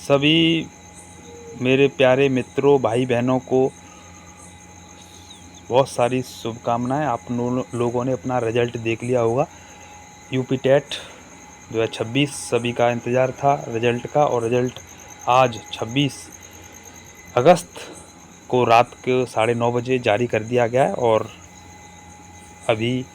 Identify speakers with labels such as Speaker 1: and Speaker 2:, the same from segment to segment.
Speaker 1: सभी मेरे प्यारे मित्रों, भाई बहनों को बहुत सारी शुभकामनाएं। आप लोगों ने अपना रिजल्ट देख लिया होगा। यूपी टेट 2026 सभी का इंतज़ार था रिजल्ट का, और रिजल्ट आज 26 अगस्त को रात के 9:30 बजे जारी कर दिया गया है। और अभी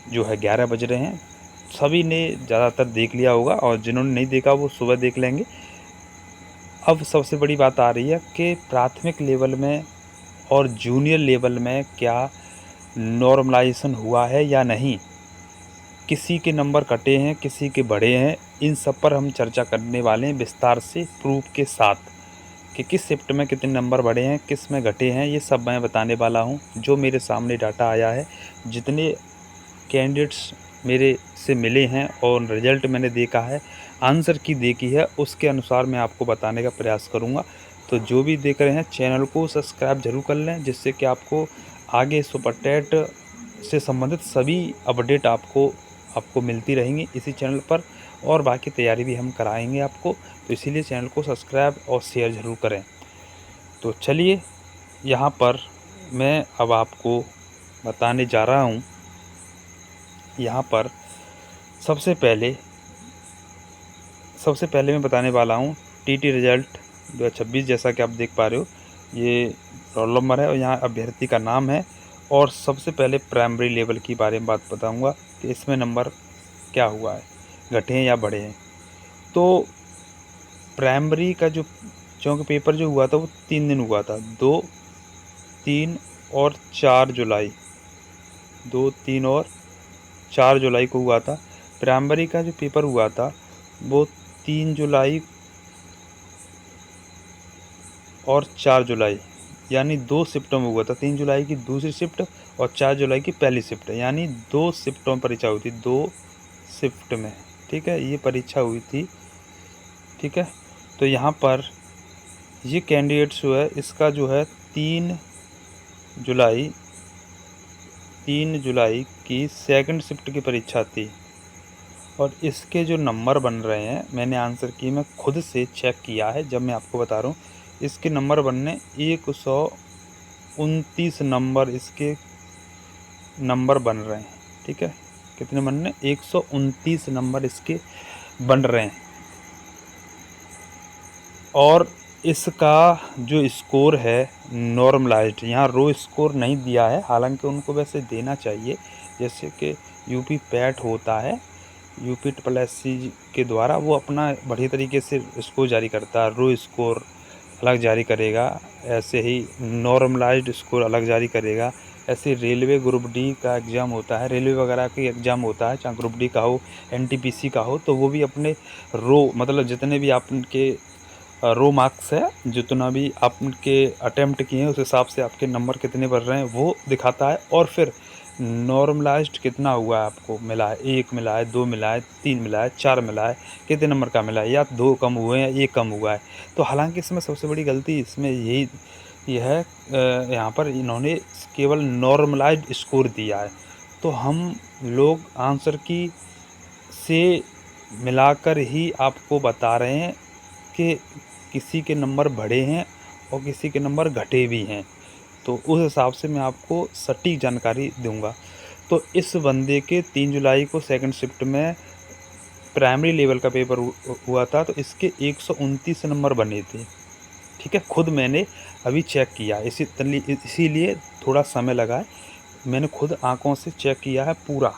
Speaker 1: जो है 11 बज रहे हैं। सभी ने ज़्यादातर देख लिया होगा, और जिन्होंने नहीं देखा वो सुबह देख लेंगे। अब सबसे बड़ी बात आ रही है कि प्राथमिक लेवल में और जूनियर लेवल में क्या नॉर्मलाइजेशन हुआ है या नहीं, किसी के नंबर कटे हैं, किसी के बढ़े हैं। इन सब पर हम चर्चा करने वाले हैं विस्तार से, प्रूफ के साथ, कि किस शिफ्ट में कितने नंबर बढ़े हैं, किस में घटे हैं। ये सब मैं बताने वाला हूँ। जो मेरे सामने डाटा आया है, जितने कैंडिडेट्स मेरे से मिले हैं और रिजल्ट मैंने देखा है, आंसर की देखी है, उसके अनुसार मैं आपको बताने का प्रयास करूँगा। तो जो भी देख रहे हैं, चैनल को सब्सक्राइब जरूर कर लें, जिससे कि आपको आगे सुपर टेट से संबंधित सभी अपडेट आपको मिलती रहेंगी इसी चैनल पर। और बाकी तैयारी भी हम कराएंगे आपको, तो इसीलिए चैनल को सब्सक्राइब और शेयर ज़रूर करें। तो चलिए, यहाँ पर मैं अब आपको बताने जा रहा हूँ। यहाँ पर सबसे पहले मैं बताने वाला हूँ टीटी रिजल्ट 2026। जैसा कि आप देख पा रहे हो, ये रोल नंबर है और यहाँ अभ्यर्थी का नाम है। और सबसे पहले प्राइमरी लेवल की बारे में बात बताऊँगा कि इसमें नंबर क्या हुआ है, घटे हैं या बढ़े हैं। तो प्राइमरी का चूँकि पेपर जो हुआ था वो 3 दिन हुआ था, 2, 3 और 4 जुलाई, 2, 3 और 4 जुलाई को हुआ था। प्राइमरी का जो पेपर हुआ था वो 3 जुलाई और 4 जुलाई, यानी 2 शिफ्टों में हुआ था। 3 जुलाई की दूसरी शिफ्ट और 4 जुलाई की पहली शिफ्ट, यानी 2 शिफ्टों में परीक्षा हुई थी, 2 शिफ्ट में। ठीक है, ये परीक्षा हुई थी। ठीक है, तो यहाँ पर ये कैंडिडेट्स जो है, इसका जो है 3 जुलाई की सेकंड शिफ्ट की परीक्षा थी। और इसके जो नंबर बन रहे हैं, मैंने आंसर की मैं खुद से चेक किया है, जब मैं आपको बता रहा हूँ। इसके नंबर बनने 129 नंबर इसके नंबर बन रहे हैं। ठीक है, कितने बनने? 129 नंबर इसके बन रहे हैं। और इसका जो स्कोर है नॉर्मलाइज्ड, यहाँ रो स्कोर नहीं दिया है, हालांकि उनको वैसे देना चाहिए। जैसे कि यूपी पैट होता है, यूपी SSC के द्वारा वो अपना बढ़िया तरीके से स्कोर जारी करता है, रो स्कोर अलग जारी करेगा, ऐसे ही नॉर्मलाइज्ड स्कोर अलग जारी करेगा। ऐसे रेलवे ग्रुप डी का एग्ज़ाम होता है, रेलवे वगैरह का एग्ज़ाम होता है, चाहे ग्रुप डी का हो, NTPC का हो, तो वो भी अपने रो, मतलब जितने भी आपके रो मार्क्स है, जितना भी आपके अटेम्प्ट किए हैं, उस हिसाब से आपके नंबर कितने बढ़ रहे हैं वो दिखाता है। और फिर नॉर्मलाइज्ड कितना हुआ है आपको मिला है, 1 मिला है, 2 मिला है, 3 मिला है, 4 मिला है, कितने नंबर का मिला है, या 2 कम हुए हैं, 1 कम हुआ है। तो हालांकि इसमें सबसे बड़ी गलती इसमें ये है, यहाँ पर इन्होंने केवल नॉर्मलाइज्ड स्कोर दिया है। तो हम लोग आंसर की से मिलाकर ही आपको बता रहे हैं कि किसी के नंबर बढ़े हैं और किसी के नंबर घटे भी हैं। तो उस हिसाब से मैं आपको सटीक जानकारी दूंगा। तो इस बंदे के 3 जुलाई को सेकंड शिफ्ट में प्राइमरी लेवल का पेपर हुआ था, तो इसके 129 नंबर बने थे। ठीक है, खुद मैंने अभी चेक किया, इसीलिए थोड़ा समय लगा है। मैंने खुद आंखों से चेक किया है पूरा,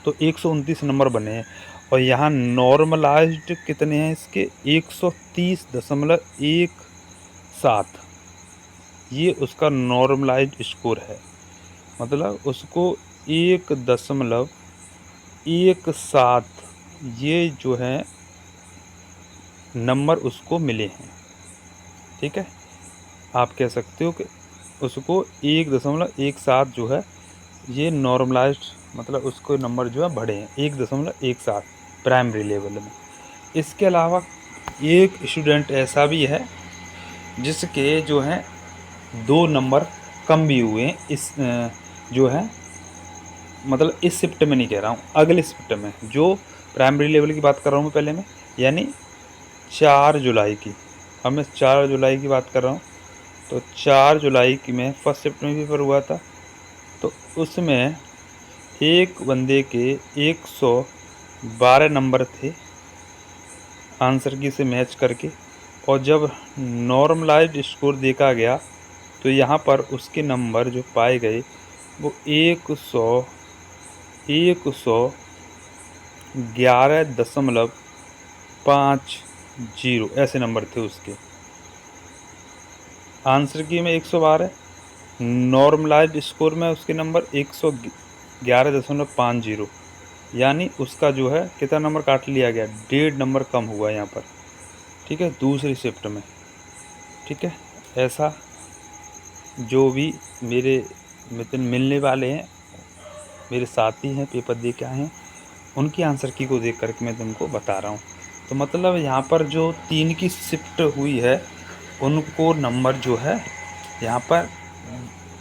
Speaker 1: तो 129 नंबर बने हैं। और यहाँ नॉर्मलाइज्ड कितने हैं इसके? 130.17, ये उसका नॉर्मलाइज्ड स्कोर है। मतलब उसको 1.17 ये जो है नंबर उसको मिले हैं। ठीक है, आप कह सकते हो कि उसको 1.17 जो है ये नॉर्मलाइज्ड, मतलब उसको नंबर जो है बढ़े हैं 1.17 प्राइमरी लेवल में। इसके अलावा एक स्टूडेंट ऐसा भी है जिसके जो है 2 नंबर कम भी हुए हैं। इस जो है, मतलब इस शिफ्ट में नहीं कह रहा हूँ, अगले शिफ्ट में, जो प्राइमरी लेवल की बात कर रहा हूँ मैं पहले में, यानी 4 जुलाई की, अब मैं 4 जुलाई की बात कर रहा हूँ। तो 4 जुलाई की में फर्स्ट शिफ्ट में पेपर हुआ था, तो उसमें एक बंदे के 112 नंबर थे आंसर की से मैच करके, और जब नॉर्मलाइज्ड स्कोर देखा गया तो यहाँ पर उसके नंबर जो पाए गए वो 111.50 ऐसे नंबर थे उसके। आंसर की में 112, नॉर्मलाइज्ड स्कोर में उसके नंबर 111.50, यानी उसका जो है कितना नंबर काट लिया गया, 1.5 नंबर कम हुआ यहाँ पर। ठीक है, दूसरी शिफ्ट में। ठीक है, ऐसा जो भी मेरे मिलने वाले हैं, मेरे साथी हैं, पेपर दे के आए हैं, उनकी आंसर की को देख करके मैं तुमको बता रहा हूँ। तो मतलब यहाँ पर जो 3 की शिफ्ट हुई है उनको नंबर जो है यहाँ पर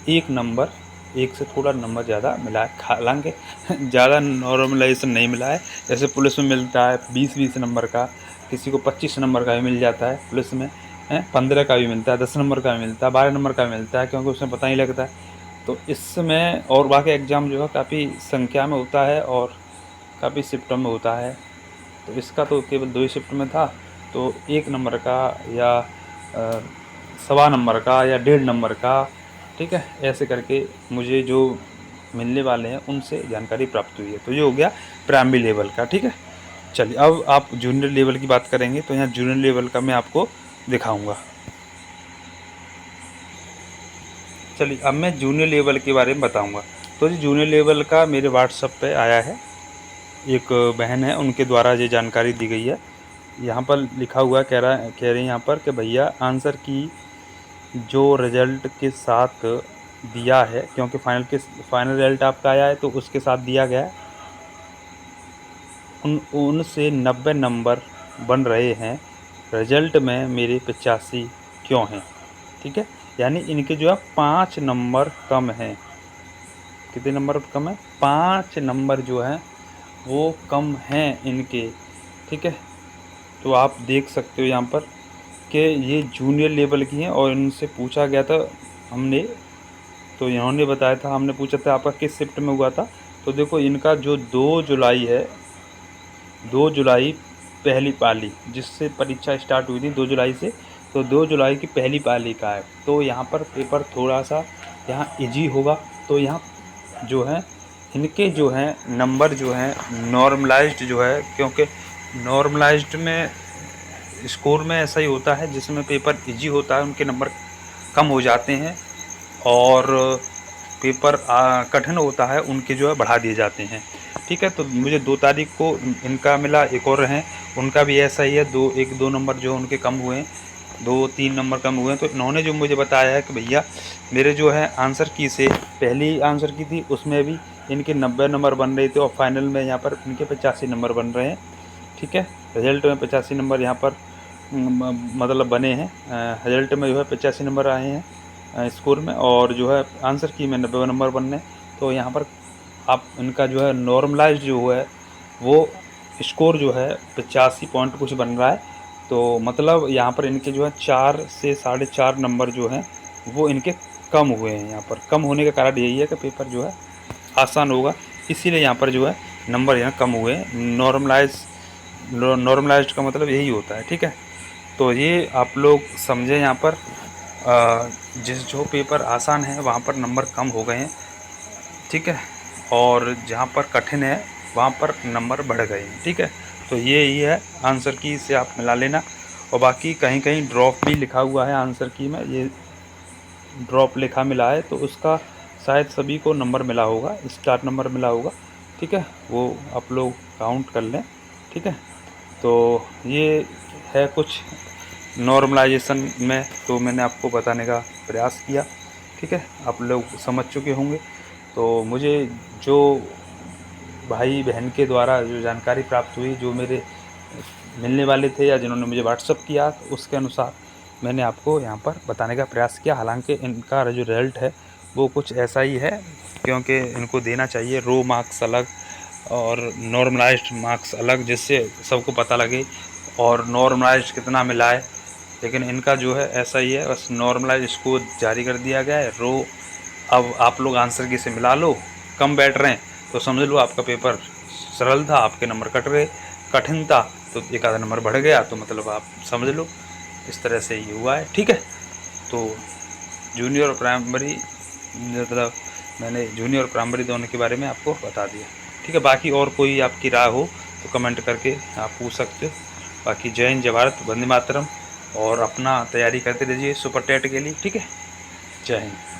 Speaker 1: 1 नंबर, 1 से थोड़ा नंबर ज़्यादा मिला है, हालांकि ज़्यादा नॉर्मलाइजेशन नहीं मिला है। जैसे पुलिस में मिलता है 20-20 नंबर का, किसी को 25 नंबर का भी मिल जाता है पुलिस में, 15 का भी मिलता है, 10 नंबर का भी मिलता है, 12 नंबर का भी मिलता है, क्योंकि उसमें पता नहीं लगता है। तो इसमें और बाकी एग्ज़ाम जो है काफ़ी संख्या में होता है और काफ़ी शिफ्टों में होता है। तो इसका तो केवल 2 ही शिफ्ट में था, तो 1 नंबर का या सवा नंबर का या 1.5 नंबर का, ठीक है, ऐसे करके मुझे जो मिलने वाले हैं उनसे जानकारी प्राप्त हुई है। तो ये हो गया प्राइमरी लेवल का। ठीक है, चलिए अब आप जूनियर लेवल की बात करेंगे, तो यहाँ जूनियर लेवल का मैं आपको दिखाऊंगा। चलिए अब मैं जूनियर लेवल के बारे में बताऊंगा। तो जी जूनियर लेवल का मेरे व्हाट्सएप पे आया है, एक बहन है उनके द्वारा ये जानकारी दी गई है। यहाँ पर लिखा हुआ कह रहे हैं यहाँ पर कि भैया आंसर की जो रिजल्ट के साथ दिया है, क्योंकि फाइनल रिजल्ट आपका आया है तो उसके साथ दिया गया है, उनसे 90 नंबर बन रहे हैं, रिजल्ट में मेरे 85 क्यों हैं। ठीक है, यानी इनके जो है 5 नंबर कम हैं। कितने नंबर कम है, 5 नंबर जो है वो कम हैं इनके। ठीक है, तो आप देख सकते हो यहाँ पर कि ये जूनियर लेवल की हैं, और इनसे पूछा गया था हमने, तो इन्होंने बताया था, हमने पूछा था आपका किस शिफ्ट में हुआ था। तो देखो इनका जो 2 जुलाई है, 2 जुलाई पहली पाली जिससे परीक्षा स्टार्ट हुई थी 2 जुलाई से, तो 2 जुलाई की पहली पाली का है। तो यहाँ पर पेपर थोड़ा सा यहाँ इजी होगा। तो यहाँ जो है इनके जो हैं नंबर जो हैं नॉर्मलाइज्ड जो है, क्योंकि नॉर्मलाइज्ड में स्कोर में ऐसा ही होता है, जिसमें पेपर इजी होता है उनके नंबर कम हो जाते हैं, और पेपर कठिन होता है उनके जो है बढ़ा दिए जाते हैं। ठीक है, तो मुझे 2 तारीख को इनका मिला, एक और हैं उनका भी ऐसा ही है, 1-2 नंबर जो उनके कम हुए हैं, 2-3 नंबर कम हुए हैं। तो इन्होंने जो मुझे बताया है कि भैया मेरे जो है आंसर की से पहली आंसर की थी उसमें भी इनके 90 नंबर बन रहे थे, और फाइनल में यहाँ पर इनके 85 नंबर बन रहे हैं। ठीक है, रिजल्ट में 85 नंबर यहाँ पर मतलब बने हैं, रिजल्ट में जो है 85 नंबर आए हैं स्कोर में, और जो है आंसर की में 90 नंबर बनने। तो यहाँ पर आप इनका जो है नॉर्मलाइज जो है वो स्कोर जो है 85 पॉइंट कुछ बन रहा है। तो मतलब यहाँ पर इनके जो है 4 से 4.5 नंबर जो हैं वो इनके कम हुए हैं। यहाँ पर कम होने का कारण यही है कि पेपर जो है आसान होगा, इसीलिए यहाँ पर जो है नंबर यहाँ कम हुए हैं। नॉर्मलाइज्ड का मतलब यही होता है। ठीक है, तो ये आप लोग समझें, यहाँ पर जो पेपर आसान है वहाँ पर नंबर कम हो गए हैं। ठीक है, और जहाँ पर कठिन है वहाँ पर नंबर बढ़ गए हैं। ठीक है, तो ये ही है आंसर की से आप मिला लेना। और बाकी कहीं कहीं ड्रॉप भी लिखा हुआ है आंसर की में, ये ड्रॉप लिखा मिला है तो उसका शायद सभी को नंबर मिला होगा, स्टार नंबर मिला होगा। ठीक है, वो आप लोग काउंट कर लें। ठीक है, तो ये है कुछ नॉर्मलाइजेशन में, तो मैंने आपको बताने का प्रयास किया। ठीक है, आप लोग समझ चुके होंगे। तो मुझे जो भाई बहन के द्वारा जो जानकारी प्राप्त हुई, जो मेरे मिलने वाले थे या जिन्होंने मुझे व्हाट्सअप किया, तो उसके अनुसार मैंने आपको यहाँ पर बताने का प्रयास किया। हालांकि इनका जो रिज़ल्ट है वो कुछ ऐसा ही है, क्योंकि इनको देना चाहिए रो मार्क्स अलग और नॉर्मलाइज्ड मार्क्स अलग, जिससे सबको पता लगे और नॉर्मलाइज्ड कितना मिला है, लेकिन इनका जो है ऐसा ही है, बस नॉर्मलाइज इसको जारी कर दिया गया है। रो अब आप लोग आंसर की से मिला लो, कम बैठ रहे हैं तो समझ लो आपका पेपर सरल था, आपके नंबर कट गए। कठिन था तो एक आधा नंबर बढ़ गया, तो मतलब आप समझ लो इस तरह से ये हुआ है। ठीक है, तो जूनियर और प्राइमरी मतलब मैंने जूनियर और प्राइमरी दोनों के बारे में आपको बता दिया। ठीक है, बाकी और कोई आपकी राय हो तो कमेंट करके आप पूछ सकते हो। बाकी जय हिंद, जय भारत, वंदे मातरम, और अपना तैयारी करते रहिए सुपर टेट के लिए। ठीक है, जय हिंद।